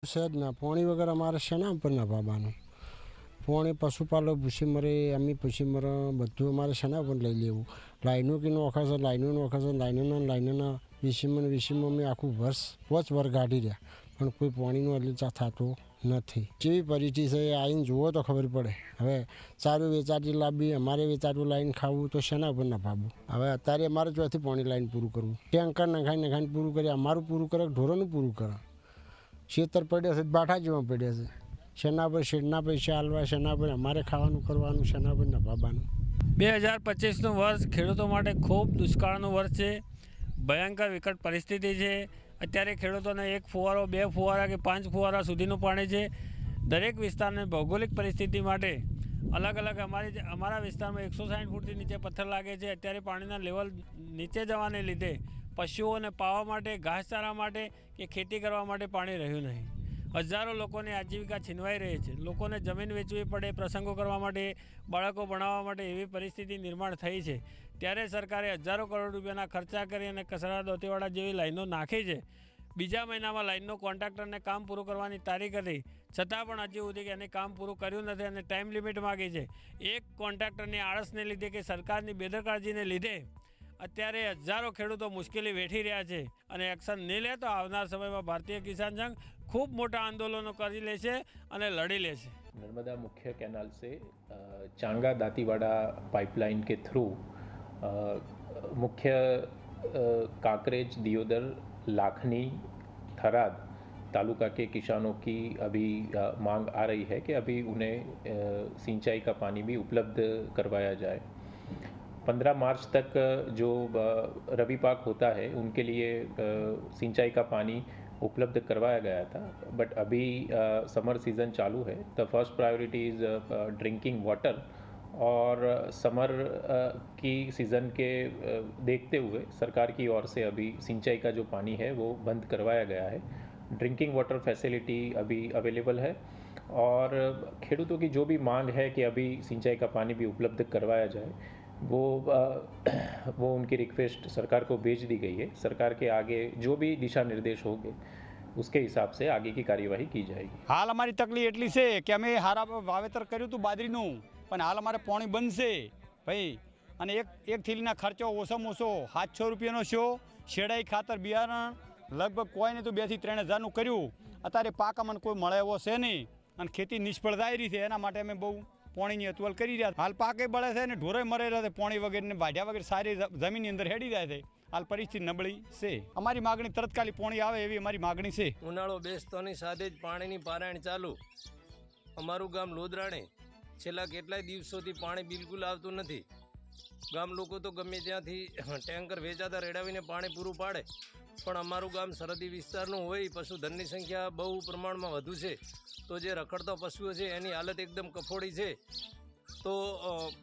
સહેજ ના પાણી વગર અમારે શેના ઉપર ના ભાવવાનું? પાણી પશુપાલક ભૂસી મરે, અમે ભૂસી મરે, બધું અમારે શેના ઉપર લઈ લેવું? લાઈનો કે નોખા છે, લાઈનોના વીસીમાં અમે આખું વર કાઢી રહ્યા, પણ કોઈ પાણીનું હલીચા થતું નથી. જેવી પરિસ્થિતિ છે આવીને જુઓ તો ખબર પડે. હવે સારું વેચાતી લાવવી, અમારે વેચાતું લાઈન ખાવું તો શેના ઉપર ના ભાવવું? હવે અત્યારે અમારે ચોથી પાણી લાઈન પૂરું કરવું, ટેન્કર નખાઈને પૂરું કરી, અમારું પૂરું કરે, ઢોરોનું પૂરું કરે. ખેતર પડ્યા છે, બાઠા જેવા પડ્યા છે. શેના પર શેડના પૈસા હાલવા, શેના પર અમારે ખાવાનું કરવાનું, શેના પર નભાવાનું. 2025નું વર્ષ ખેડૂતો માટે ખૂબ દુષ્કાળનું વર્ષ છે. ભયંકર વિકટ પરિસ્થિતિ છે. અત્યારે ખેડૂતોને 1 ફુવારો, 2 ફુવારા કે 5 ફુવારા સુધીનું પાણી છે. દરેક વિસ્તારની ભૌગોલિક પરિસ્થિતિ માટે અલગ અલગ અમારા વિસ્તારમાં 160 ફૂટથી નીચે પથ્થર લાગે છે. અત્યારે પાણીના લેવલ નીચે જવાને લીધે પશુઓને પાવા માટે, ઘાસચારા માટે કે ખેતી કરવા માટે પાણી રહ્યું નહીં. હજારો લોકોની આજીવિકા છીનવાઈ રહી છે. લોકોને જમીન વેચવી પડે પ્રસંગો કરવા માટે, બાળકો ભણાવવા માટે એવી પરિસ્થિતિ નિર્માણ થઈ છે. ત્યારે સરકારે હજારો કરોડ રૂપિયાના ખર્ચા કરી અને કચરા દોતીવાડા જેવી લાઈનો નાખી છે. બીજા મહિનામાં લાઈનનો કોન્ટ્રાક્ટરને કામ પૂરું કરવાની તારીખ હતી, છતાં પણ હજી સુધી કે એને કામ પૂરું કર્યું નથી અને ટાઈમ લિમિટ માગી છે. એક કોન્ટ્રાક્ટરની આળસને લીધે કે સરકારની બેદરકારીને લીધે અત્યારે હજારો ખેડૂતો મુશ્કેલી વેઠી રહ્યા છે અને એક્શન નહીં લે તો આવનાર સમયમાં ભારતીય કિસાન સંઘ खूब मोटा आंदोलनों कर लेશે અને લડી લેશે. नर्मदा मुख्य कैनाल से चांगा दातीवाड़ा पाइपलाइन के थ्रू मुख्य कांकरेज, दियोदर, लाखनी, थराद तालुका के किसानों की अभी मांग आ रही है कि अभी उन्हें सिंचाई का पानी भी उपलब्ध करवाया जाए। 15 मार्च तक जो रबी पाक होता है उनके लिए सिंचाई का पानी उपलब्ध करवाया गया था, बट अभी समर सीज़न चालू है। The first priority is drinking water और समर की सीज़न के देखते हुए सरकार की ओर से अभी सिंचाई का जो पानी है वो बंद करवाया गया है। ड्रिंकिंग वाटर फैसिलिटी अभी अवेलेबल है और खेडूतों की जो भी मांग है कि अभी सिंचाई का पानी भी उपलब्ध करवाया जाए, वो उनकी रिक्वेस्ट सरकार को भेज दी गई है। सरकार के आगे जो भी दिशा निर्देश होंगे उसके हिसाब से आगे की कार्यवाही की जाएगी। हाल हमारी तकलीफ एटली से कि अमे हारा वावेतर कर्युं हतुं बाजरीनुं, पण हाल अमारे पाणी बंध छे भाई, अने एक थैलीना खर्चो ओछामां ओछो 700 રૂપિયાનો छो। शेडाई खातर बियारण लगभग कोई नहीं तो 2 થી 3 હજારનું કર્યું। अत्यारे पाक अमने कोई मळे एवो छे नहीं अने खेती निष्फळ जाई रही छे। एना माटे अमे बहु पाणीनी अतवल करी रह्या। हाल पाके बळे छे ने ढोरे मरे रहे पाणी वगैरह ने वाढ्या वगैरह सारी जमीननी अंदर हेडी जाय छे। हाल परिस्थिति नबળી છે। અમારી માગણી તત્કાલી પાણી આવે એવી અમારી માગણી છે। ઉનાળો બેસતાની સાથે જ પાણીની પારાયણ ચાલુ। અમારું ગામ લોદરાણે છેલ્લા કેટલાય દિવસોથી પાણી બિલકુલ આવતું નથી। ગામ લોકો તો ગમે ત્યાંથી ટેન્કર વેચાતા રેડાવીને પાણી પૂરું પાડે, પણ અમારું ગામ સરહદી વિસ્તારનું હોય, પશુધનની સંખ્યા બહુ પ્રમાણમાં વધુ છે, તો જે રખડતા પશુઓ છે એની હાલત એકદમ કફોડી છે। તો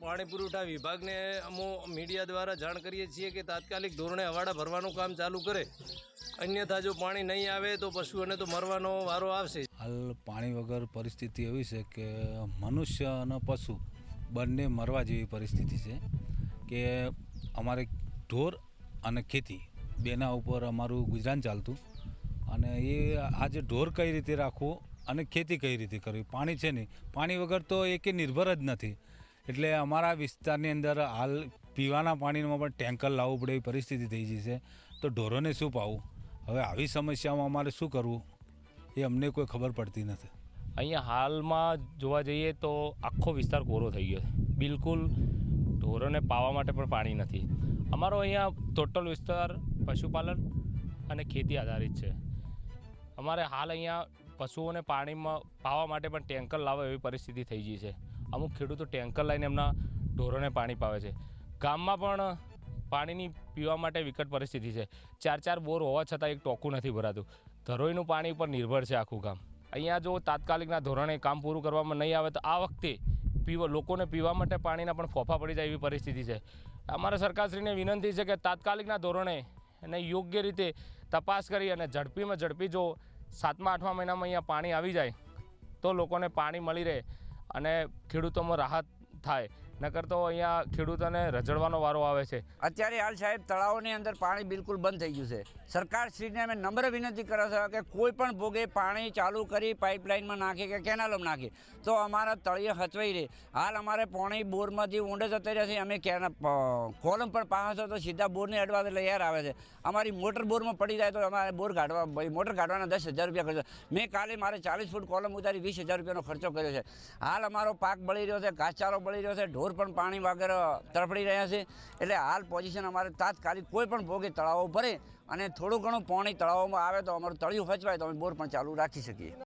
પાણી પુરવઠા વિભાગને અમો મીડિયા દ્વારા જાણ કરીએ છીએ કે તાત્કાલિક ધોરણે હવાડા ભરવાનું કામ ચાલુ કરે, અન્યથા જો પાણી નહીં આવે તો પશુઓને તો મરવાનો વારો આવશે। હાલ પાણી વગર પરિસ્થિતિ એવી છે કે મનુષ્ય અને પશુ બંને મરવા જેવી પરિસ્થિતિ છે કે અમારે ઢોર અને ખેતી બેના ઉપર અમારું ગુજરાન ચાલતું, અને એ આજે ઢોર કઈ રીતે રાખવું અને ખેતી કઈ રીતે કરવી, પાણી છે નહીં, પાણી વગર તો એકે નિર્ભર જ નથી। એટલે અમારા વિસ્તારની અંદર હાલ પીવાના પાણીમાં પણ ટેન્કર લાવવું પડે એવી પરિસ્થિતિ થઈ ગઈ છે। તો ઢોરોને શું પાવું? હવે આવી સમસ્યામાં અમારે શું કરવું એ અમને કોઈ ખબર પડતી નથી। અહીંયા હાલમાં જોવા જઈએ તો આખો વિસ્તાર કોરો થઈ ગયો છે, બિલકુલ ઢોરોને પાવા માટે પણ પાણી નથી। અમારો અહીંયા ટોટલ વિસ્તાર પશુપાલન અને ખેતી આધારિત છે। અમારે હાલ અહીંયા પશુઓને પાણીમાં પાવા માટે પણ ટેન્કર લાવે એવી પરિસ્થિતિ થઈ ગઈ છે। અમુક ખેડૂતો ટેન્કર લઈને એમના ઢોરોને પાણી પાવે છે। ગામમાં પણ પાણીની પીવા માટે વિકટ પરિસ્થિતિ છે। 4 બોર હોવા છતાં એક ટોકું નથી ભરાતું। ધરોઈનું પાણી ઉપર નિર્ભર છે આખું ગામ। અહીંયા જો તાત્કાલિકના ધોરણે કામ પૂરું કરવામાં નહીં આવે તો આ વખતે લોકોને પીવા માટે પાણીના પણ ફોફા પડી જાય એવી પરિસ્થિતિ છે। અમારા સરકારશ્રીને વિનંતી છે કે તાત્કાલિકના ધોરણે અને યોગ્ય રીતે તપાસ કરી અને ઝડપીમાં ઝડપી જો 7મા 8મા મહિનામાં અહીંયા પાણી આવી જાય તો લોકોને પાણી મળી રહે અને ખેડૂતોમાં રાહત થાય। નકર તો અહીંયા ખેડૂતોને રજડવાનો વારો આવે છે. અત્યારે હાલ સાહેબ તળાવોની અંદર પાણી બિલકુલ બંધ થઈ ગયું છે. સરકારશ્રીને અમે નમ્ર વિનંતી કરે છે કે કોઈ પણ ભોગે પાણી ચાલુ કરી પાઇપલાઇનમાં નાખે કે કેનાલોમાં નાખે તો અમારા તળિયે હચવાઈ રહે. હાલ અમારે પાણી બોરમાંથી ઊંડે જતા રહ્યા છે. અમે કોલમ પણ પાસે તો સીધા બોરને અડવા એટલે એર આવે છે. અમારી મોટર બોરમાં પડી જાય તો અમારે બોર કાઢવા મોટર કાઢવાના 10,000 રૂપિયા ખર્ચો. મેં કાલે મારે 40 ફૂટ કોલમ ઉતારી 20,000 રૂપિયાનો ખર્ચો કર્યો છે. હાલ અમારો પાક બળી રહ્યો છે, ઘાસચારો બળી રહ્યો છે, ઢોર પણ પાણી વગર તડફડી રહ્યા છે. એટલે હાલ પોઝિશન અમારે તાત્કાલિક કોઈ પણ ભોગે તળાવો ભરે અને થોડું ઘણું પાણી તળાવોમાં આવે તો અમારું તળિયું હચવાય તો અમે બોર પણ ચાલુ રાખી શકીએ.